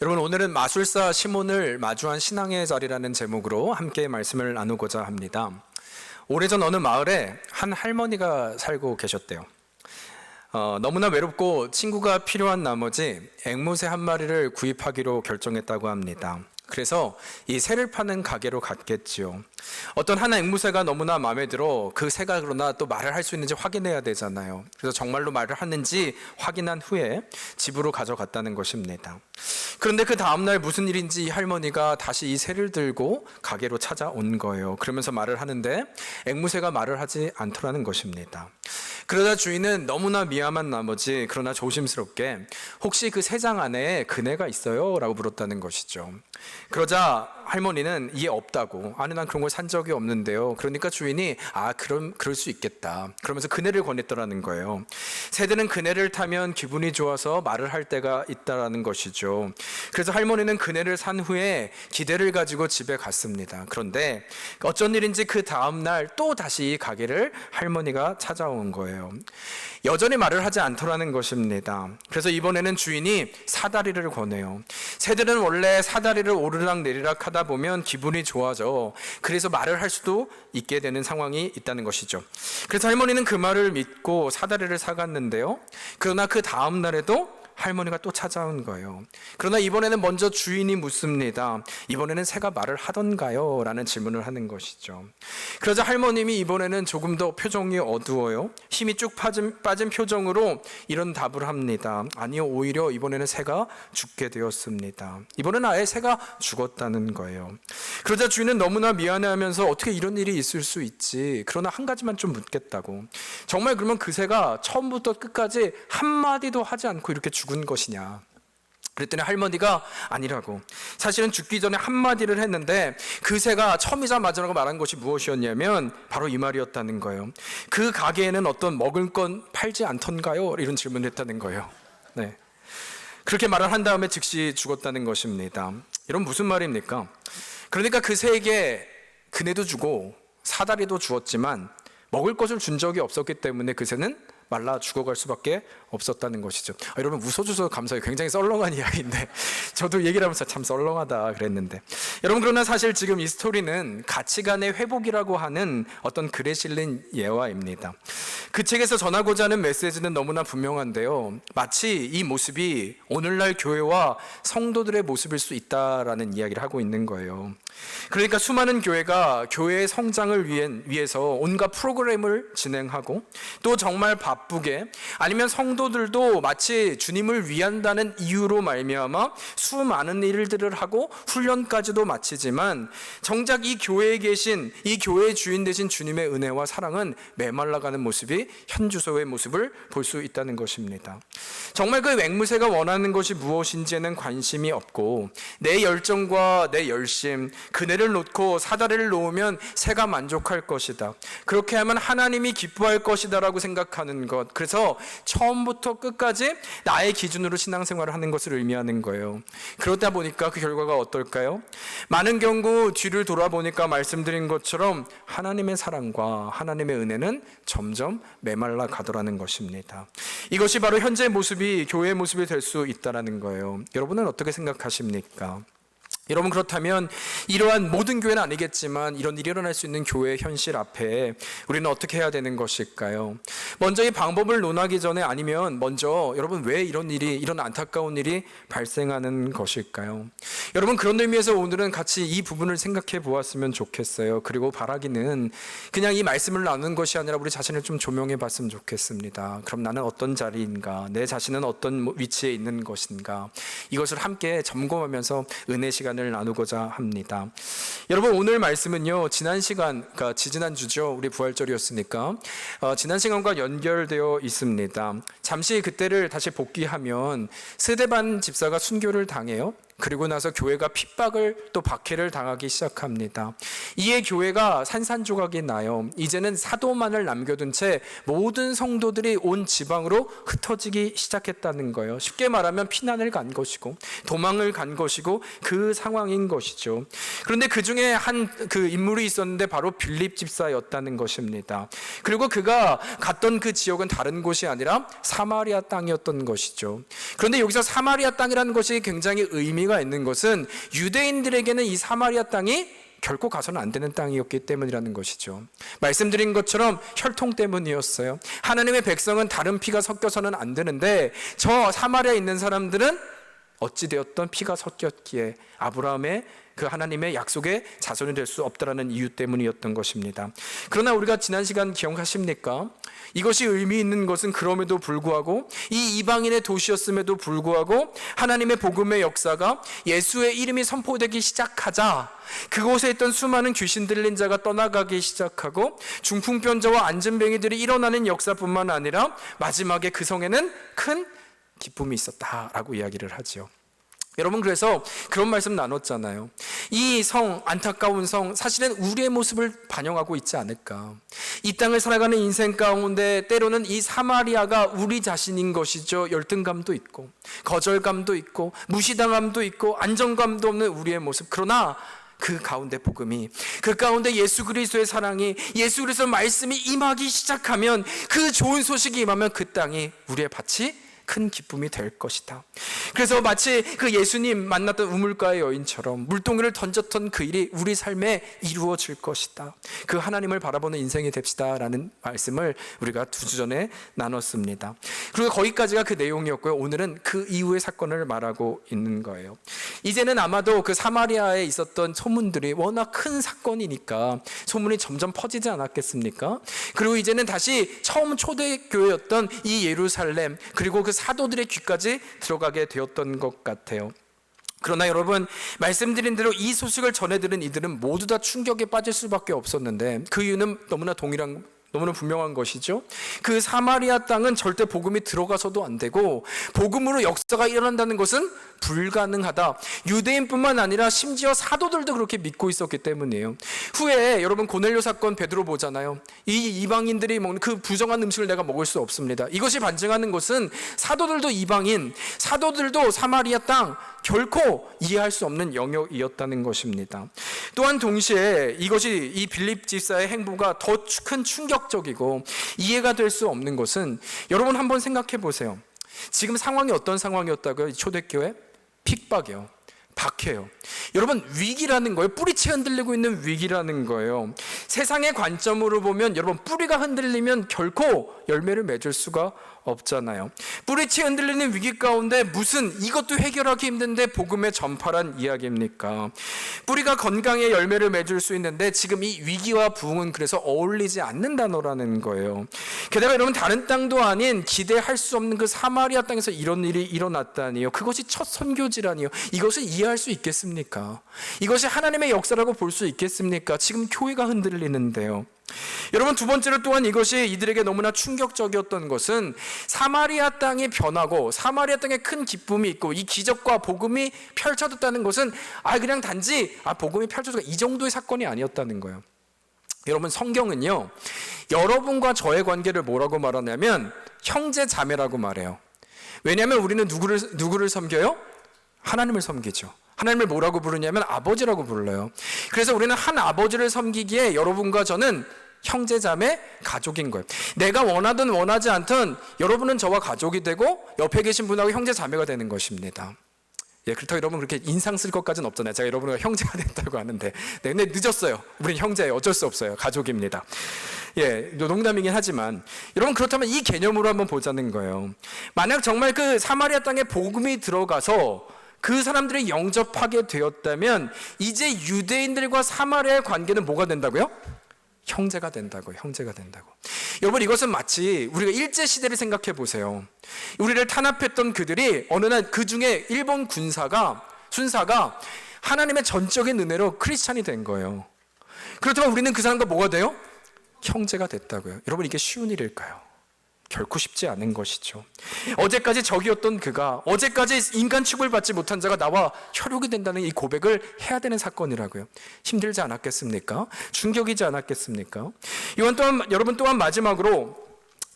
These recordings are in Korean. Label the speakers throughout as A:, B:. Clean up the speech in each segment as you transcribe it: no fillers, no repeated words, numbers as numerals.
A: 여러분, 오늘은 마술사 시몬을 마주한 신앙의 자리라는 제목으로 함께 말씀을 나누고자 합니다. 오래전 어느 마을에 한 할머니가 살고 계셨대요. 너무나 외롭고 친구가 필요한 나머지 앵무새 한 마리를 구입하기로 결정했다고 합니다. 그래서 이 새를 파는 가게로 갔겠지요. 어떤 하나 앵무새가 너무나 마음에 들어 그 새가 그러나 또 말을 할 수 있는지 확인해야 되잖아요. 그래서 정말로 말을 하는지 확인한 후에 집으로 가져갔다는 것입니다. 그런데 그 다음날 무슨 일인지 이 할머니가 다시 이 새를 들고 가게로 찾아온 거예요. 그러면서 말을 하는데 앵무새가 말을 하지 않더라는 것입니다. 그러다 주인은 너무나 미안한 나머지 그러나 조심스럽게 혹시 그 새장 안에 그네가 있어요? 라고 물었다는 것이죠. 그러자 할머니는 이해 없다고, 아니 난 그런 걸 산 적이 없는데요. 그러니까 주인이 그럼 그럴 수 있겠다 그러면서 그네를 권했더라는 거예요. 새들은 그네를 타면 기분이 좋아서 말을 할 때가 있다라는 것이죠. 그래서 할머니는 그네를 산 후에 기대를 가지고 집에 갔습니다. 그런데 어쩐 일인지 그 다음날 또 다시 이 가게를 할머니가 찾아온 거예요. 여전히 말을 하지 않더라는 것입니다. 그래서 이번에는 주인이 사다리를 권해요. 새들은 원래 사다리를 오르락 내리락 하다 보면 기분이 좋아져. 그래서 말을 할 수도 있게 되는 상황이 있다는 것이죠. 그래서 할머니는 그 말을 믿고 사다리를 사갔는데요. 그러나 그 다음 날에도 할머니가 또 찾아온 거예요. 그러나 이번에는 먼저 주인이 묻습니다. 이번에는 새가 말을 하던가요? 라는 질문을 하는 것이죠. 그러자 할머님이 이번에는 조금 더 표정이 어두워요. 힘이 쭉 빠진 표정으로 이런 답을 합니다. 아니요, 오히려 이번에는 새가 죽게 되었습니다. 이번에는 아예 새가 죽었다는 거예요. 그러자 주인은 너무나 미안해하면서 어떻게 이런 일이 있을 수 있지? 그러나 한 가지만 좀 묻겠다고. 정말 그러면 그 새가 처음부터 끝까지 한마디도 하지 않고 이렇게 죽은 것이냐? 그랬더니 할머니가 아니라고. 사실은 죽기 전에 한마디를 했는데 그 새가 처음이자 마지막으로 말한 것이 무엇이었냐면 바로 이 말이었다는 거예요. 그 가게에는 어떤 먹을 건 팔지 않던가요? 이런 질문을 했다는 거예요. 네. 그렇게 말을 한 다음에 즉시 죽었다는 것입니다. 여러분, 무슨 말입니까? 그러니까 그 새에게 그네도 주고 사다리도 주었지만 먹을 것을 준 적이 없었기 때문에 그 새는 말라 죽어갈 수밖에 없었다는 것이죠. 여러분, 웃어주셔서 감사해요. 굉장히 썰렁한 이야기인데 저도 얘기를 하면서 참 썰렁하다 그랬는데, 여러분, 그러나 사실 지금 이 스토리는 가치관의 회복이라고 하는 어떤 글에 실린 예화입니다. 그 책에서 전하고자 하는 메시지는 너무나 분명한데요. 마치 이 모습이 오늘날 교회와 성도들의 모습일 수 있다라는 이야기를 하고 있는 거예요. 그러니까 수많은 교회가 교회의 성장을 위해서 온갖 프로그램을 진행하고 또 정말 바쁘게, 아니면 성도들도 마치 주님을 위한다는 이유로 말미암아 수많은 일들을 하고 훈련까지도 마치지만 정작 이 교회에 계신, 이 교회의 주인 되신 주님의 은혜와 사랑은 메말라가는 모습이 현주소의 모습을 볼 수 있다는 것입니다. 정말 그 앵무새가 원하는 것이 무엇인지에는 관심이 없고 내 열정과 내 열심, 그네를 놓고 사다리를 놓으면 새가 만족할 것이다, 그렇게 하면 하나님이 기뻐할 것이다 라고 생각하는 것, 그래서 처음부터 끝까지 나의 기준으로 신앙생활을 하는 것을 의미하는 거예요. 그러다 보니까 그 결과가 어떨까요? 많은 경우 뒤를 돌아보니까 말씀드린 것처럼 하나님의 사랑과 하나님의 은혜는 점점 메말라 가더라는 것입니다. 이것이 바로 현재 모습이 교회의 모습이 될 수 있다는 거예요. 여러분은 어떻게 생각하십니까? 여러분, 그렇다면 이러한 모든 교회는 아니겠지만 이런 일이 일어날 수 있는 교회의 현실 앞에 우리는 어떻게 해야 되는 것일까요? 먼저 이 방법을 논하기 전에, 아니면 먼저 여러분, 왜 이런 안타까운 일이 발생하는 것일까요? 여러분, 그런 의미에서 오늘은 같이 이 부분을 생각해 보았으면 좋겠어요. 그리고 바라기는 그냥 이 말씀을 나누는 것이 아니라 우리 자신을 좀 조명해 봤으면 좋겠습니다. 그럼 나는 어떤 자리인가? 내 자신은 어떤 위치에 있는 것인가? 이것을 함께 점검하면서 은혜 시간을 나누고자 합니다. 여러분, 오늘 말씀은요, 지난 시간, 그러니까 지지난주죠. 우리 부활절이었으니까 지난 시간과 연결되어 있습니다. 잠시 그때를 다시 복귀하면 스데반 집사가 순교를 당해요. 그리고 나서 교회가 핍박을 또 박해를 당하기 시작합니다. 이에 교회가 산산조각이 나요. 이제는 사도만을 남겨둔 채 모든 성도들이 온 지방으로 흩어지기 시작했다는 거예요. 쉽게 말하면 피난을 간 것이고 도망을 간 것이고 그 상황인 것이죠. 그런데 그 중에 한 그 인물이 있었는데 바로 빌립 집사였다는 것입니다. 그리고 그가 갔던 그 지역은 다른 곳이 아니라 사마리아 땅이었던 것이죠. 그런데 여기서 사마리아 땅이라는 것이 굉장히 의미 의미가 있는 것은 유대인들에게는 이 사마리아 땅이 결코 가서는 안 되는 땅이었기 때문이라는 것이죠. 말씀드린 것처럼 혈통 때문이었어요. 하나님의 백성은 다른 피가 섞여서는 안 되는데 저 사마리아에 있는 사람들은 어찌되었던 피가 섞였기에 아브라함의 그 하나님의 약속의 자손이 될 수 없다라는 이유 때문이었던 것입니다. 그러나 우리가 지난 시간 기억하십니까? 이것이 의미 있는 것은 그럼에도 불구하고 이 이방인의 도시였음에도 불구하고 하나님의 복음의 역사가 예수의 이름이 선포되기 시작하자 그곳에 있던 수많은 귀신 들린 자가 떠나가기 시작하고 중풍병자와 안진뱅이들이 일어나는 역사뿐만 아니라 마지막에 그 성에는 큰 기쁨이 있었다라고 이야기를 하지요. 여러분, 그래서 그런 말씀 나눴잖아요. 이 성, 안타까운 성, 사실은 우리의 모습을 반영하고 있지 않을까. 이 땅을 살아가는 인생 가운데 때로는 이 사마리아가 우리 자신인 것이죠. 열등감도 있고 거절감도 있고 무시당함도 있고 안정감도 없는 우리의 모습. 그러나 그 가운데 복음이, 그 가운데 예수 그리스도의 사랑이, 예수 그리스도의 말씀이 임하기 시작하면, 그 좋은 소식이 임하면 그 땅이 우리의 밭이 큰 기쁨이 될 것이다. 그래서 마치 그 예수님 만났던 우물가의 여인처럼 물동이를 던졌던 그 일이 우리 삶에 이루어질 것이다. 그 하나님을 바라보는 인생이 됩시다라는 말씀을 우리가 2주 전에 나눴습니다. 그리고 거기까지가 그 내용이었고요. 오늘은 그 이후의 사건을 말하고 있는 거예요. 이제는 아마도 그 사마리아에 있었던 소문들이 워낙 큰 사건이니까 소문이 점점 퍼지지 않았겠습니까? 그리고 이제는 다시 처음 초대교회였던 이 예루살렘, 그리고 그 사도들의 귀까지 들어가게 되었던 것 같아요. 그러나 여러분, 말씀드린 대로 이 소식을 전해들은 이들은 모두 다 충격에 빠질 수밖에 없었는데 그 이유는 너무나 분명한 것이죠. 그 사마리아 땅은 절대 복음이 들어가서도 안 되고 복음으로 역사가 일어난다는 것은 불가능하다. 유대인뿐만 아니라 심지어 사도들도 그렇게 믿고 있었기 때문이에요. 후에 여러분 고넬료 사건 베드로 보잖아요. 이 이방인들이 먹는 그 부정한 음식을 내가 먹을 수 없습니다. 이것이 반증하는 것은 사도들도 이방인, 사도들도 사마리아 땅 결코 이해할 수 없는 영역이었다는 것입니다. 또한 동시에 이것이 이 빌립 집사의 행보가 더 큰 충격적이고 이해가 될 수 없는 것은, 여러분 한번 생각해 보세요. 지금 상황이 어떤 상황이었다고요? 이 초대교회? 핍박이요, 박해요. 여러분, 위기라는 거예요. 뿌리채 흔들리고 있는 위기라는 거예요. 세상의 관점으로 보면 여러분, 뿌리가 흔들리면 결코 열매를 맺을 수가 없잖아요. 뿌리채 흔들리는 위기 가운데 무슨 이것도 해결하기 힘든데 복음의 전파란 이야기입니까? 뿌리가 건강에 열매를 맺을 수 있는데 지금 이 위기와 부흥은 그래서 어울리지 않는 단어라는 거예요. 게다가 여러분, 다른 땅도 아닌 기대할 수 없는 그 사마리아 땅에서 이런 일이 일어났다니요. 그것이 첫 선교지라니요. 이것을 이해할 수 있겠습니까? 이것이 하나님의 역사라고 볼 수 있겠습니까? 지금 교회가 흔들리는데요. 여러분, 두 번째로 또한 이것이 이들에게 너무나 충격적이었던 것은 사마리아 땅이 변하고 사마리아 땅에 큰 기쁨이 있고 이 기적과 복음이 펼쳐졌다는 것은 그냥 단지 복음이 펼쳐졌다 이 정도의 사건이 아니었다는 거예요. 여러분, 성경은요, 여러분과 저의 관계를 뭐라고 말하냐면 형제 자매라고 말해요. 왜냐하면 우리는 누구를 섬겨요? 하나님을 섬기죠. 하나님을 뭐라고 부르냐면 아버지라고 불러요. 그래서 우리는 한 아버지를 섬기기에 여러분과 저는 형제자매 가족인 거예요. 내가 원하든 원하지 않든 여러분은 저와 가족이 되고 옆에 계신 분하고 형제자매가 되는 것입니다. 그렇다고 여러분 그렇게 인상 쓸 것까지는 없잖아요. 제가 여러분과 형제가 됐다고 하는데 근데 늦었어요. 우린 형제예요. 어쩔 수 없어요. 가족입니다. 농담이긴 하지만 여러분, 그렇다면 이 개념으로 한번 보자는 거예요. 만약 정말 그 사마리아 땅에 복음이 들어가서 그 사람들이 영접하게 되었다면 이제 유대인들과 사마리아의 관계는 뭐가 된다고요? 형제가 된다고요. 형제가 된다고. 여러분, 이것은 마치 우리가 일제시대를 생각해 보세요. 우리를 탄압했던 그들이 어느 날 그 중에 일본 순사가 하나님의 전적인 은혜로 크리스찬이 된 거예요. 그렇다면 우리는 그 사람과 뭐가 돼요? 형제가 됐다고요. 여러분, 이게 쉬운 일일까요? 결코 쉽지 않은 것이죠. 어제까지 적이었던 그가, 어제까지 인간 취급을 받지 못한 자가 나와 혈육이 된다는 이 고백을 해야 되는 사건이라고요. 힘들지 않았겠습니까? 충격이지 않았겠습니까? 여러분 또한 마지막으로,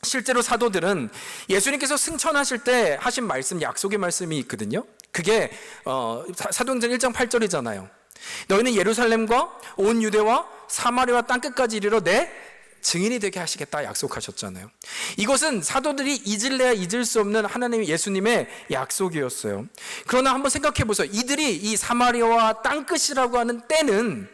A: 실제로 사도들은 예수님께서 승천하실 때 하신 말씀, 약속의 말씀이 있거든요. 그게 사도행전 1장 8절이잖아요. 너희는 예루살렘과 온 유대와 사마리아 땅끝까지 이르러 내 증인이 되게 하시겠다 약속하셨잖아요. 이것은 사도들이 잊을래야 잊을 수 없는 하나님 예수님의 약속이었어요. 그러나 한번 생각해 보세요. 이들이 이 사마리아와 땅끝이라고 하는 때는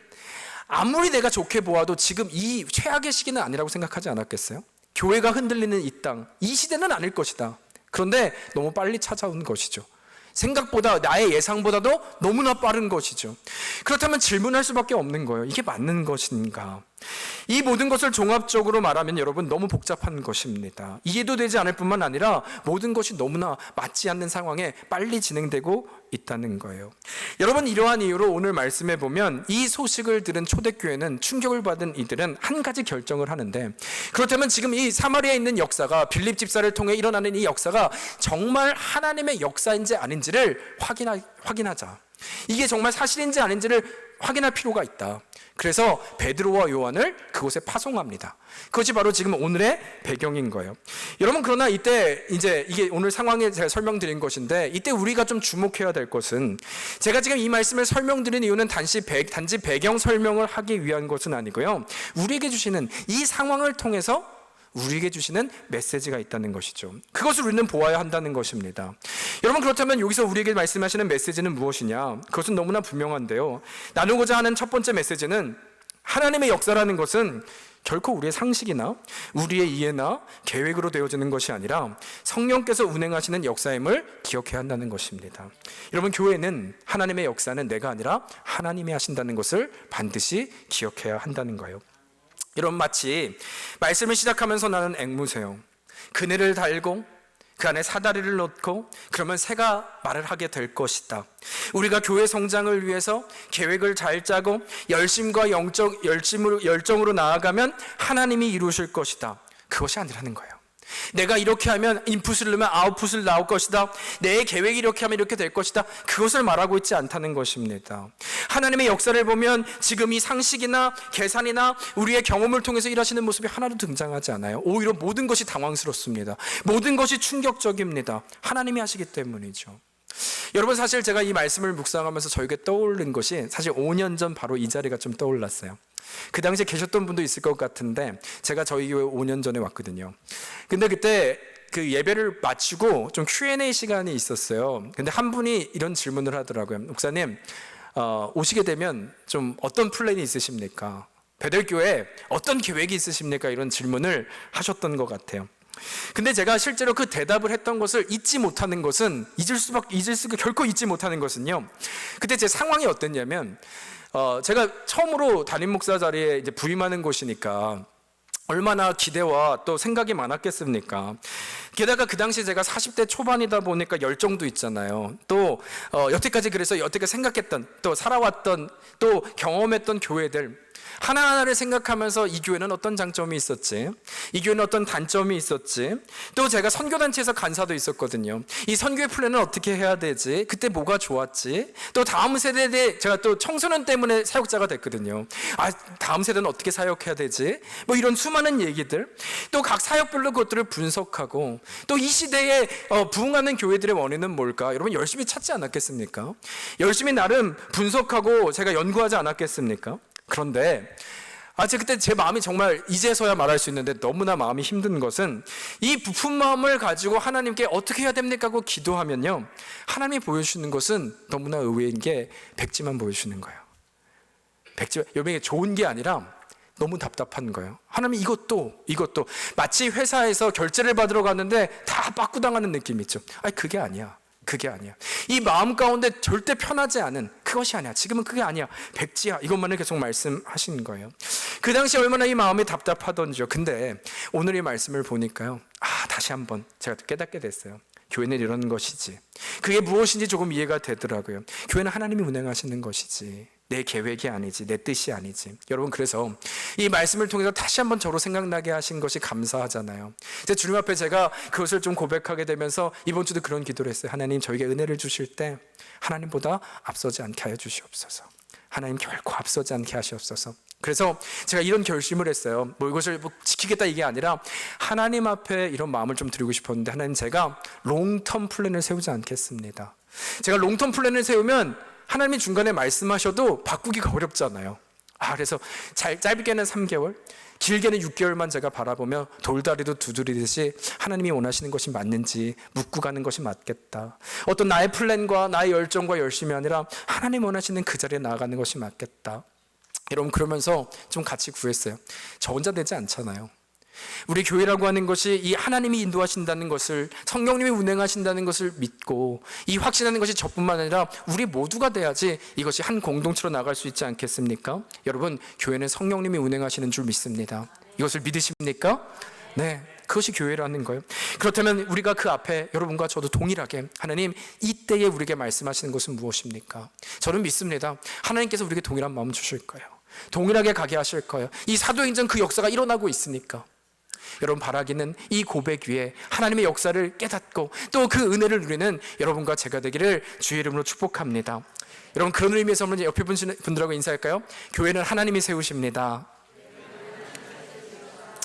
A: 아무리 내가 좋게 보아도 지금 이 최악의 시기는 아니라고 생각하지 않았겠어요? 교회가 흔들리는 이 땅, 이 시대는 아닐 것이다. 그런데 너무 빨리 찾아온 것이죠. 생각보다 나의 예상보다도 너무나 빠른 것이죠. 그렇다면 질문할 수밖에 없는 거예요. 이게 맞는 것인가? 이 모든 것을 종합적으로 말하면 여러분 너무 복잡한 것입니다. 이해도 되지 않을 뿐만 아니라 모든 것이 너무나 맞지 않는 상황에 빨리 진행되고 있다는 거예요. 여러분, 이러한 이유로 오늘 말씀해 보면 이 소식을 들은 초대교회는, 충격을 받은 이들은 한 가지 결정을 하는데, 그렇다면 지금 이 사마리아에 있는 역사가, 빌립 집사를 통해 일어나는 이 역사가 정말 하나님의 역사인지 아닌지를 확인하자. 이게 정말 사실인지 아닌지를 확인할 필요가 있다. 그래서 베드로와 요한을 그곳에 파송합니다. 그것이 바로 지금 오늘의 배경인 거예요. 여러분, 그러나 이때 이제 이게 오늘 상황에 제가 설명드린 것인데, 이때 우리가 좀 주목해야 될 것은, 제가 지금 이 말씀을 설명드린 이유는 단지 배경 설명을 하기 위한 것은 아니고요, 우리에게 주시는 이 상황을 통해서 우리에게 주시는 메시지가 있다는 것이죠. 그것을 우리는 보아야 한다는 것입니다. 여러분, 그렇다면 여기서 우리에게 말씀하시는 메시지는 무엇이냐? 그것은 너무나 분명한데요, 나누고자 하는 첫 번째 메시지는, 하나님의 역사라는 것은 결코 우리의 상식이나 우리의 이해나 계획으로 되어지는 것이 아니라 성령께서 운행하시는 역사임을 기억해야 한다는 것입니다. 여러분, 교회는, 하나님의 역사는 내가 아니라 하나님이 하신다는 것을 반드시 기억해야 한다는 거예요. 여러분, 마치 말씀을 시작하면서 나는 앵무새요, 그네를 달고 그 안에 사다리를 넣고 그러면 새가 말을 하게 될 것이다. 우리가 교회 성장을 위해서 계획을 잘 짜고 열심과 열정으로 나아가면 하나님이 이루실 것이다. 그것이 아니라는 거예요. 내가 이렇게 하면 인풋을 넣으면 아웃풋을 나올 것이다. 내 계획이 이렇게 하면 이렇게 될 것이다. 그것을 말하고 있지 않다는 것입니다. 하나님의 역사를 보면 지금 이 상식이나 계산이나 우리의 경험을 통해서 일하시는 모습이 하나도 등장하지 않아요. 오히려 모든 것이 당황스럽습니다. 모든 것이 충격적입니다. 하나님이 하시기 때문이죠. 여러분, 사실 제가 이 말씀을 묵상하면서 저에게 떠오른 것이 사실 5년 전 바로 이 자리가 좀 떠올랐어요. 그 당시에 계셨던 분도 있을 것 같은데, 제가 저희 교회 5년 전에 왔거든요. 근데 그때 그 예배를 마치고 좀 Q&A 시간이 있었어요. 근데 한 분이 이런 질문을 하더라고요. 목사님, 오시게 되면 좀 어떤 플랜이 있으십니까? 베델교회 어떤 계획이 있으십니까? 이런 질문을 하셨던 것 같아요. 근데 제가 실제로 그 대답을 했던 것을 잊지 못하는 것은, 결코 잊지 못하는 것은요, 그때 제 상황이 어땠냐면, 제가 처음으로 담임 목사 자리에 이제 부임하는 곳이니까 얼마나 기대와 또 생각이 많았겠습니까? 게다가 그 당시 제가 40대 초반이다 보니까 열정도 있잖아요. 또 여태까지 그래서 여태까지 생각했던, 또 살아왔던, 또 경험했던 교회들 하나하나를 생각하면서 이 교회는 어떤 장점이 있었지, 이 교회는 어떤 단점이 있었지, 또 제가 선교단체에서 간사도 있었거든요. 이 선교의 플랜은 어떻게 해야 되지, 그때 뭐가 좋았지, 또 다음 세대에 제가 또 청소년 때문에 사역자가 됐거든요. 다음 세대는 어떻게 사역해야 되지, 뭐 이런 수많은 얘기들, 또 각 사역별로 그것들을 분석하고, 또 이 시대에 부흥하는 교회들의 원인은 뭘까, 여러분 열심히 찾지 않았겠습니까? 열심히 나름 분석하고 제가 연구하지 않았겠습니까? 그런데 그때 제 마음이 정말 이제서야 말할 수 있는데 너무나 마음이 힘든 것은, 이 부푼 마음을 가지고 하나님께 어떻게 해야 됩니까 하고 기도하면요, 하나님이 보여주시는 것은 너무나 의외인 게 백지만 보여주시는 거예요. 백지만, 여러분, 이게 좋은 게 아니라 너무 답답한 거예요. 하나님 이것도 마치 회사에서 결제를 받으러 갔는데 다 빠꾸당하는 느낌 있죠. 그게 아니야. 이 마음 가운데 절대 편하지 않은, 그것이 아니야. 지금은 그게 아니야. 백지야. 이것만을 계속 말씀하시는 거예요. 그 당시 얼마나 이 마음이 답답하던지요. 근데 오늘 이 말씀을 보니까요, 다시 한번 제가 깨닫게 됐어요. 교회는 이런 것이지. 그게 무엇인지 조금 이해가 되더라고요. 교회는 하나님이 운행하시는 것이지, 내 계획이 아니지, 내 뜻이 아니지. 여러분, 그래서 이 말씀을 통해서 다시 한번 저로 생각나게 하신 것이 감사하잖아요. 이제 주님 앞에 제가 그것을 좀 고백하게 되면서 이번 주도 그런 기도를 했어요. 하나님, 저에게 은혜를 주실 때 하나님보다 앞서지 않게 하여 주시옵소서. 하나님, 결코 앞서지 않게 하시옵소서. 그래서 제가 이런 결심을 했어요. 이것을 지키겠다 이게 아니라 하나님 앞에 이런 마음을 좀 드리고 싶었는데, 하나님, 제가 롱텀 플랜을 세우지 않겠습니다. 제가 롱텀 플랜을 세우면 하나님이 중간에 말씀하셔도 바꾸기가 어렵잖아요. 그래서 짧게는 3개월, 길게는 6개월만 제가 바라보며 돌다리도 두드리듯이 하나님이 원하시는 것이 맞는지 묻고 가는 것이 맞겠다. 어떤 나의 플랜과 나의 열정과 열심이 아니라 하나님 원하시는 그 자리에 나아가는 것이 맞겠다. 여러분, 그러면서 좀 같이 구했어요. 저 혼자 되지 않잖아요. 우리 교회라고 하는 것이 이 하나님이 인도하신다는 것을, 성령님이 운행하신다는 것을 믿고 이 확신하는 것이 저뿐만 아니라 우리 모두가 돼야지 이것이 한 공동체로 나갈 수 있지 않겠습니까? 여러분, 교회는 성령님이 운행하시는 줄 믿습니다. 이것을 믿으십니까? 네, 그것이 교회라는 거예요. 그렇다면 우리가 그 앞에 여러분과 저도 동일하게 하나님, 이때에 우리에게 말씀하시는 것은 무엇입니까? 저는 믿습니다. 하나님께서 우리에게 동일한 마음 주실 거예요. 동일하게 가게 하실 거예요. 이 사도행전 그 역사가 일어나고 있으니까 여러분, 바라기는 이 고백 위에 하나님의 역사를 깨닫고 또 그 은혜를 누리는 여러분과 제가 되기를 주의 이름으로 축복합니다. 여러분, 그런 의미에서 한번 옆에 분들하고 인사할까요? 교회는 하나님이 세우십니다.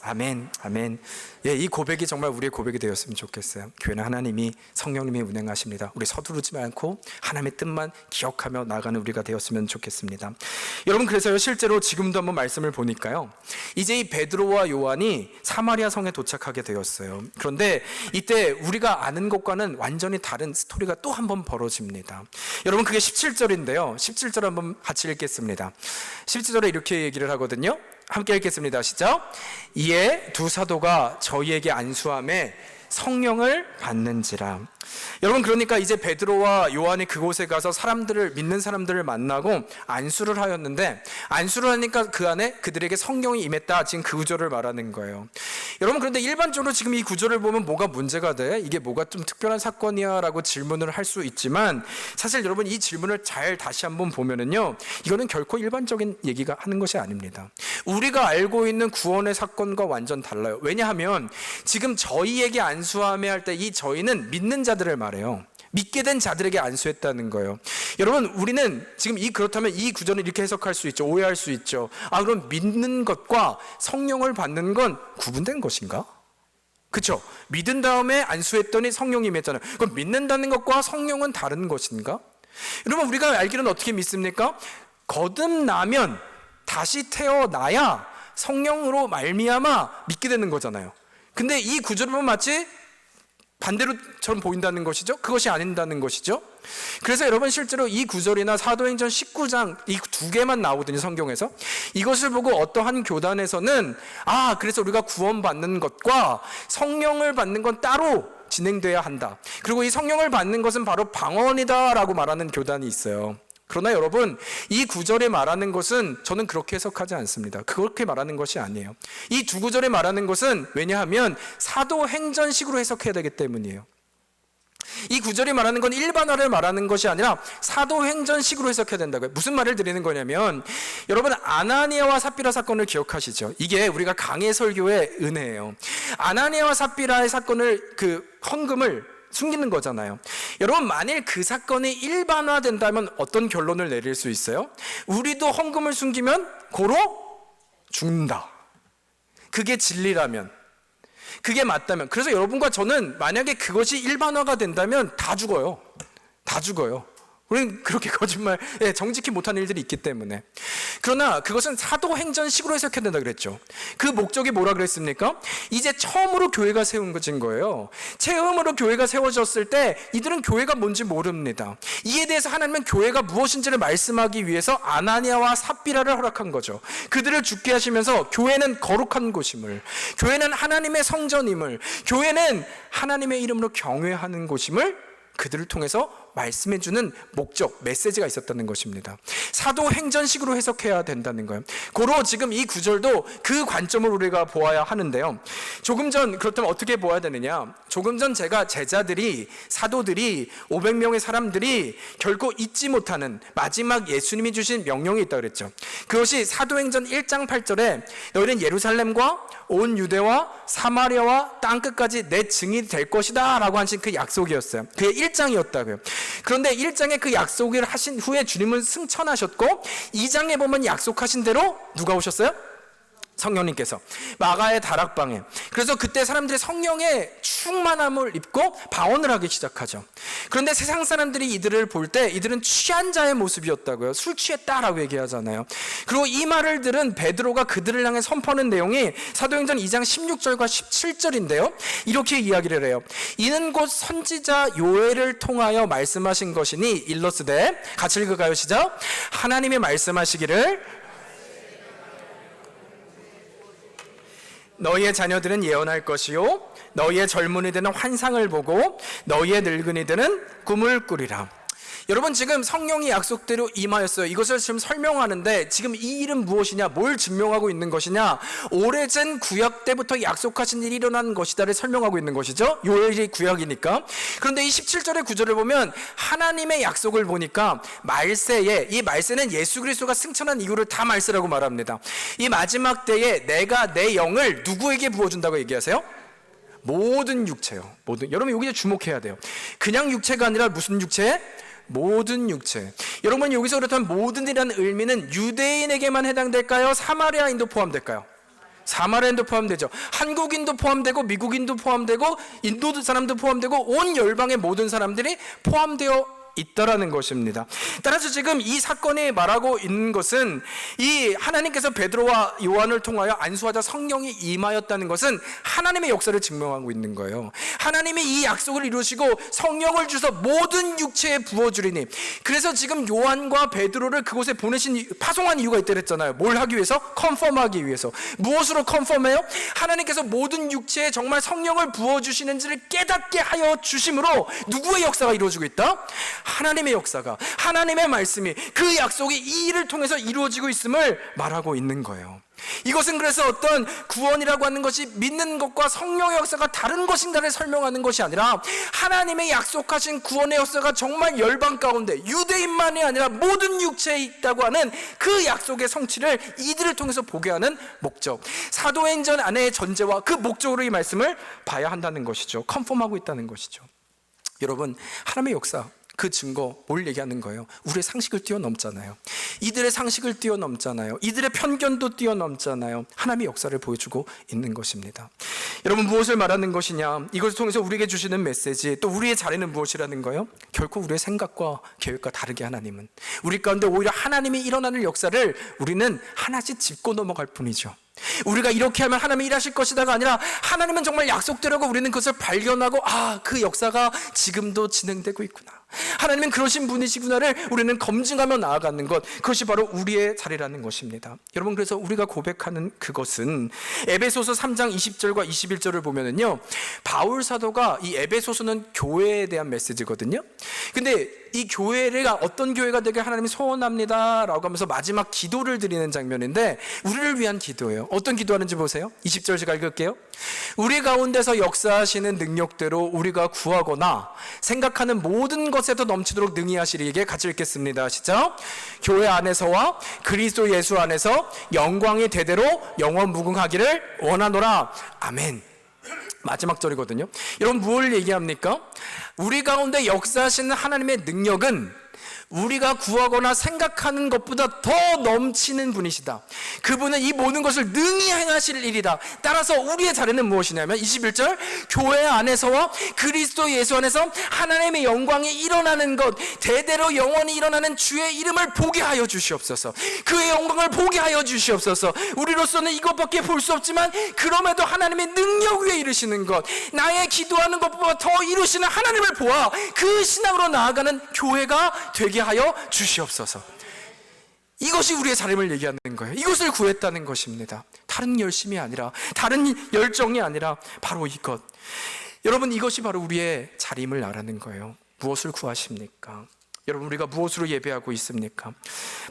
A: 아멘, 아멘. 예, 이 고백이 정말 우리의 고백이 되었으면 좋겠어요. 교회는 하나님이, 성령님이 운행하십니다. 우리 서두르지 않고 하나님의 뜻만 기억하며 나아가는 우리가 되었으면 좋겠습니다. 여러분, 그래서요, 실제로 지금도 한번 말씀을 보니까요, 이제 이 베드로와 요한이 사마리아 성에 도착하게 되었어요. 그런데 이때 우리가 아는 것과는 완전히 다른 스토리가 또 한 번 벌어집니다. 여러분, 그게 17절인데요 17절 한번 같이 읽겠습니다. 17절에 이렇게 얘기를 하거든요. 함께 읽겠습니다. 시작. 이에 두 사도가 저희에게 안수함에 성령을 받는지라. 여러분, 그러니까 이제 베드로와 요한이 그곳에 가서 믿는 사람들을 만나고 안수를 하였는데, 안수를 하니까 그 안에 그들에게 성령이 임했다. 지금 그 구절을 말하는 거예요. 여러분, 그런데 일반적으로 지금 이 구절을 보면 뭐가 문제가 돼? 이게 뭐가 좀 특별한 사건이야? 라고 질문을 할 수 있지만, 사실 여러분, 이 질문을 잘 다시 한번 보면은요, 이거는 결코 일반적인 얘기가 하는 것이 아닙니다. 우리가 알고 있는 구원의 사건과 완전 달라요. 왜냐하면 지금 저희에게 안수함에 할 때 이 저희는 믿는 자들을 말해요. 믿게 된 자들에게 안수했다는 거예요. 여러분, 우리는 지금 그렇다면 이 구절을 이렇게 해석할 수 있죠. 오해할 수 있죠. 그럼 믿는 것과 성령을 받는 건 구분된 것인가? 그렇죠? 믿은 다음에 안수했더니 성령이 임했잖아요. 그럼 믿는다는 것과 성령은 다른 것인가? 여러분, 우리가 알기로는 어떻게 믿습니까? 거듭나면 다시 태어나야 성령으로 말미암아 믿게 되는 거잖아요. 근데 이 구절을 보면 마치 반대로처럼 보인다는 것이죠. 그것이 아닌다는 것이죠. 그래서 여러분, 실제로 이 구절이나 사도행전 19장 이 두 개만 나오거든요, 성경에서. 이것을 보고 어떠한 교단에서는 그래서 우리가 구원받는 것과 성령을 받는 건 따로 진행돼야 한다. 그리고 이 성령을 받는 것은 바로 방언이다라고 말하는 교단이 있어요. 그러나 여러분, 이 구절에 말하는 것은 저는 그렇게 해석하지 않습니다. 그렇게 말하는 것이 아니에요. 이 두 구절에 말하는 것은, 왜냐하면 사도행전식으로 해석해야 되기 때문이에요. 이 구절이 말하는 건 일반화를 말하는 것이 아니라 사도행전식으로 해석해야 된다고요. 무슨 말을 드리는 거냐면, 여러분, 아나니아와 삽비라 사건을 기억하시죠? 이게 우리가 강해 설교의 은혜예요. 아나니아와 삽비라의 사건을, 헌금을 숨기는 거잖아요. 여러분, 만일 그 사건이 일반화된다면 어떤 결론을 내릴 수 있어요? 우리도 헌금을 숨기면 고로 죽는다. 그게 진리라면, 그게 맞다면. 그래서 여러분과 저는 만약에 그것이 일반화가 된다면 다 죽어요. 다 죽어요. 우리는 그렇게 거짓말, 정직히 못하는 일들이 있기 때문에. 그러나 그것은 사도행전식으로 해석해야 된다 그랬죠. 그 목적이 뭐라 그랬습니까? 이제 처음으로 교회가 세운 것인 거예요. 처음으로 교회가 세워졌을 때 이들은 교회가 뭔지 모릅니다. 이에 대해서 하나님은 교회가 무엇인지를 말씀하기 위해서 아나니아와 삽비라를 허락한 거죠. 그들을 죽게 하시면서 교회는 거룩한 곳임을, 교회는 하나님의 성전임을, 교회는 하나님의 이름으로 경외하는 곳임을 그들을 통해서 말씀해주는 목적, 메시지가 있었다는 것입니다. 사도행전식으로 해석해야 된다는 거예요. 고로 지금 이 구절도 그 관점을 우리가 보아야 하는데요. 조금 전, 그렇다면 어떻게 보아야 되느냐? 조금 전 제가 제자들이, 사도들이, 500명의 사람들이 결코 잊지 못하는 마지막 예수님이 주신 명령이 있다고 그랬죠. 그것이 사도행전 1장 8절에 너희는 예루살렘과 온 유대와 사마리아와 땅끝까지 내 증인이 될 것이다 라고 하신 그 약속이었어요. 그게 1장이었다고요. 그런데 1장에 그 약속을 하신 후에 주님은 승천하셨고, 2장에 보면 약속하신 대로 누가 오셨어요? 성령님께서 마가의 다락방에. 그래서 그때 사람들이 성령의 충만함을 입고 방언을 하기 시작하죠. 그런데 세상 사람들이 이들을 볼 때 이들은 취한 자의 모습이었다고요. 술 취했다라고 얘기하잖아요. 그리고 이 말을 들은 베드로가 그들을 향해 선포하는 내용이 사도행전 2장 16절과 17절인데요. 이렇게 이야기를 해요. 이는 곧 선지자 요엘을 통하여 말씀하신 것이니 일러스되, 같이 읽어가요. 시작. 하나님이 말씀하시기를 너희의 자녀들은 예언할 것이요 너희의 젊은이들은 환상을 보고 너희의 늙은이들은 꿈을 꾸리라. 여러분, 지금 성령이 약속대로 임하였어요. 이것을 지금 설명하는데 지금 이 일은 무엇이냐, 뭘 증명하고 있는 것이냐, 오래전 구약 때부터 약속하신 일이 일어난 것이다를 설명하고 있는 것이죠. 요엘이 구약이니까. 그런데 이 17절의 구절을 보면 하나님의 약속을 보니까 말세에, 이 말세는 예수 그리스도가 승천한 이유를 다 말세라고 말합니다. 이 마지막 때에 내가 내 영을 누구에게 부어준다고 얘기하세요? 모든 육체요. 모든. 여러분 여기서 주목해야 돼요. 그냥 육체가 아니라 무슨 육체? 모든 육체. 여러분 여기서 그렇다면 모든이라는 의미는 유대인에게만 해당될까요? 사마리아인도 포함될까요? 사마리아인도 포함되죠. 한국인도 포함되고 미국인도 포함되고 인도 사람도 포함되고 온 열방의 모든 사람들이 포함되어 있다라는 것입니다. 따라서 지금 이 사건이 말하고 있는 것은 이 하나님께서 베드로와 요한을 통하여 안수하자 성령이 임하였다는 것은 하나님의 역사를 증명하고 있는 거예요. 하나님이 이 약속을 이루시고 성령을 주셔서 모든 육체에 부어주리니. 그래서 지금 요한과 베드로를 그곳에 보내신, 파송한 이유가 있다 그랬잖아요. 뭘 하기 위해서? 컨펌하기 위해서. 무엇으로 컨펌해요? 하나님께서 모든 육체에 정말 성령을 부어주시는지를 깨닫게 하여 주심으로 누구의 역사가 이루어지고 있다? 하나님의 역사가, 하나님의 말씀이, 그 약속이 이 일을 통해서 이루어지고 있음을 말하고 있는 거예요. 이것은 그래서 어떤 구원이라고 하는 것이 믿는 것과 성령의 역사가 다른 것인가를 설명하는 것이 아니라 하나님의 약속하신 구원의 역사가 정말 열방 가운데 유대인만이 아니라 모든 육체에 있다고 하는 그 약속의 성취를 이들을 통해서 보게 하는 목적, 사도행전 안에의 전제와 그 목적으로 이 말씀을 봐야 한다는 것이죠. 컨펌하고 있다는 것이죠. 여러분, 하나님의 역사, 그 증거 뭘 얘기하는 거예요? 우리의 상식을 뛰어넘잖아요. 이들의 상식을 뛰어넘잖아요. 이들의 편견도 뛰어넘잖아요. 하나님의 역사를 보여주고 있는 것입니다. 여러분, 무엇을 말하는 것이냐? 이것을 통해서 우리에게 주시는 메시지, 또 우리의 자리는 무엇이라는 거예요? 결코 우리의 생각과 계획과 다르게 하나님은 우리 가운데 오히려 하나님이 일어나는 역사를 우리는 하나씩 짚고 넘어갈 뿐이죠. 우리가 이렇게 하면 하나님이 일하실 것이다가 아니라 하나님은 정말 약속대로고 우리는 그것을 발견하고, 아, 그 역사가 지금도 진행되고 있구나, 하나님은 그러신 분이시구나를 우리는 검증하며 나아가는 것, 그것이 바로 우리의 자리라는 것입니다. 여러분, 그래서 우리가 고백하는 그것은 에베소서 3장 20절과 21절을 보면은요, 바울 사도가, 이 에베소서는 교회에 대한 메시지거든요. 근데 이 교회가 어떤 교회가 되게 하나님이 소원합니다 라고 하면서 마지막 기도를 드리는 장면인데, 우리를 위한 기도예요. 어떤 기도하는지 보세요. 20절 제가 읽을게요. 우리 가운데서 역사하시는 능력대로 우리가 구하거나 생각하는 모든 것에도 넘치도록 능히 하시리에게, 같이 읽겠습니다. 시작. 교회 안에서와 그리스도 예수 안에서 영광이 대대로 영원 무궁하기를 원하노라. 아멘. 마지막 절이거든요. 여러분, 뭘 얘기합니까? 우리 가운데 역사하시는 하나님의 능력은 우리가 구하거나 생각하는 것보다 더 넘치는 분이시다. 그분은 이 모든 것을 능히 행하실 일이다. 따라서 우리의 자리는 무엇이냐면 21절, 교회 안에서와 그리스도 예수 안에서 하나님의 영광이 일어나는 것, 대대로 영원히 일어나는 주의 이름을 보게 하여 주시옵소서. 그의 영광을 보게 하여 주시옵소서. 우리로서는 이것밖에 볼 수 없지만 그럼에도 하나님의 능력 위에 이르시는 것, 나의 기도하는 것보다 더 이루시는 하나님을 보아 그 신앙으로 나아가는 교회가 되게 하여 주시옵소서. 이것이 우리의 자림을 얘기하는 거예요. 이것을 구했다는 것입니다. 다른 열심이 아니라, 다른 열정이 아니라 바로 이것. 여러분, 이것이 바로 우리의 자림을 알아는 거예요. 무엇을 구하십니까? 여러분, 우리가 무엇으로 예배하고 있습니까?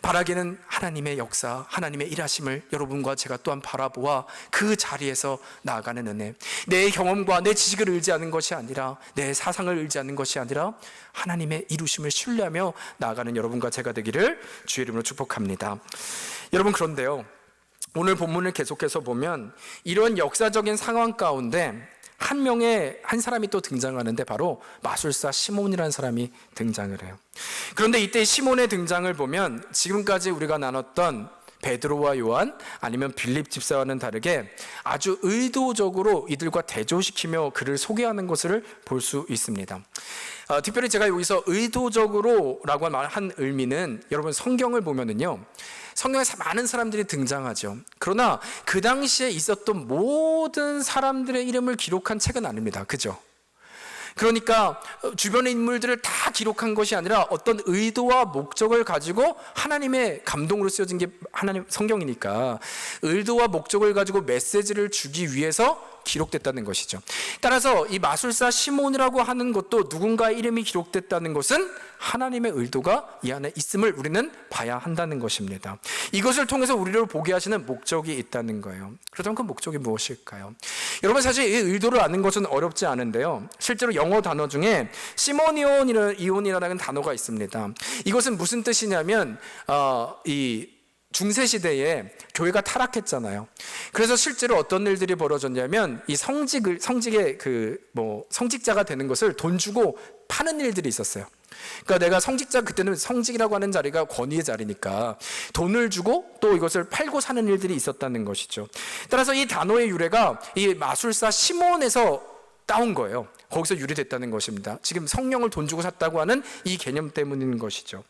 A: 바라기는 하나님의 역사, 하나님의 일하심을 여러분과 제가 또한 바라보아 그 자리에서 나아가는 은혜, 내 경험과 내 지식을 의지하는 것이 아니라, 내 사상을 의지하는 것이 아니라 하나님의 이루심을 신뢰하며 나아가는 여러분과 제가 되기를 주의 이름으로 축복합니다. 여러분, 그런데요, 오늘 본문을 계속해서 보면 이런 역사적인 상황 가운데 한 사람이 또 등장하는데, 바로 마술사 시몬이라는 사람이 등장을 해요. 그런데 이때 시몬의 등장을 보면 지금까지 우리가 나눴던 베드로와 요한 아니면 빌립 집사와는 다르게 아주 의도적으로 이들과 대조시키며 그를 소개하는 것을 볼 수 있습니다. 특별히 제가 여기서 의도적으로라고 한 의미는 여러분 성경을 보면은요, 성경에 많은 사람들이 등장하죠. 그러나 그 당시에 있었던 모든 사람들의 이름을 기록한 책은 아닙니다. 그죠? 그러니까 주변의 인물들을 다 기록한 것이 아니라 어떤 의도와 목적을 가지고 하나님의 감동으로 쓰여진 게 하나님 성경이니까 의도와 목적을 가지고 메시지를 주기 위해서 기록됐다는 것이죠. 따라서 이 마술사 시몬이라고 하는 것도 누군가의 이름이 기록됐다는 것은 하나님의 의도가 이 안에 있음을 우리는 봐야 한다는 것입니다. 이것을 통해서 우리를 보게 하시는 목적이 있다는 거예요. 그렇다면 그 목적이 무엇일까요? 여러분, 사실 이 의도를 아는 것은 어렵지 않은데요, 실제로 영어 단어 중에 시모니온이라는 단어가 있습니다. 이것은 무슨 뜻이냐면 이 중세시대에 교회가 타락했잖아요. 그래서 실제로 어떤 일들이 벌어졌냐면 이 성직의 성직자가 되는 것을 돈 주고 파는 일들이 있었어요. 그러니까 내가 성직자, 그때는 성직이라고 하는 자리가 권위의 자리니까 돈을 주고 또 이것을 팔고 사는 일들이 있었다는 것이죠. 따라서 이 단어의 유래가 이 마술사 시몬에서 따온 거예요. 거기서 유래됐다는 것입니다. 지금 성령을 돈 주고 샀다고 하는 이 개념 때문인 것이죠.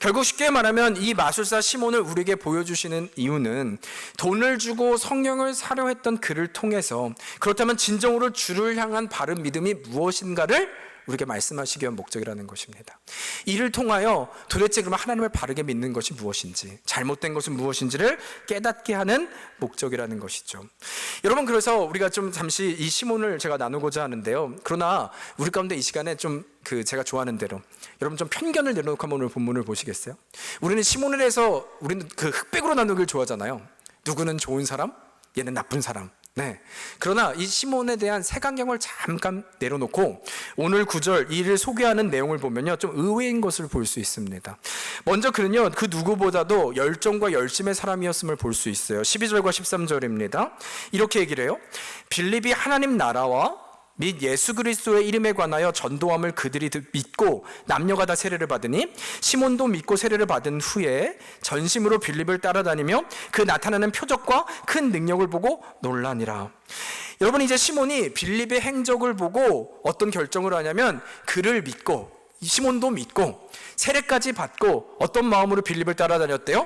A: 결국 쉽게 말하면 이 마술사 시몬을 우리에게 보여주시는 이유는 돈을 주고 성령을 사려 했던 그를 통해서, 그렇다면 진정으로 주를 향한 바른 믿음이 무엇인가를 우리에게 말씀하시기 위한 목적이라는 것입니다. 이를 통하여 도대체 그러면 하나님을 바르게 믿는 것이 무엇인지, 잘못된 것은 무엇인지를 깨닫게 하는 목적이라는 것이죠. 여러분, 그래서 우리가 좀 잠시 이 시몬을 제가 나누고자 하는데요, 그러나 우리 가운데 이 시간에 좀 제가 좋아하는 대로 여러분 좀 편견을 내려놓고 한번 오늘 본문을 보시겠어요? 우리는 시몬에 대해서 우리는 흑백으로 나누길 좋아하잖아요. 누구는 좋은 사람, 얘는 나쁜 사람. 네. 그러나 이 시몬에 대한 색안경을 잠깐 내려놓고 오늘 9절 이를 소개하는 내용을 보면요, 좀 의외인 것을 볼 수 있습니다. 먼저 그는요, 그 누구보다도 열정과 열심의 사람이었음을 볼 수 있어요. 12절과 13절입니다. 이렇게 얘기를 해요. 빌립이 하나님 나라와 및 예수 그리스도의 이름에 관하여 전도함을 그들이 믿고 남녀가 다 세례를 받으니 시몬도 믿고 세례를 받은 후에 전심으로 빌립을 따라다니며 그 나타나는 표적과 큰 능력을 보고 놀라니라. 여러분, 이제 시몬이 빌립의 행적을 보고 어떤 결정을 하냐면 그를 믿고, 시몬도 믿고 세례까지 받고 어떤 마음으로 빌립을 따라다녔대요?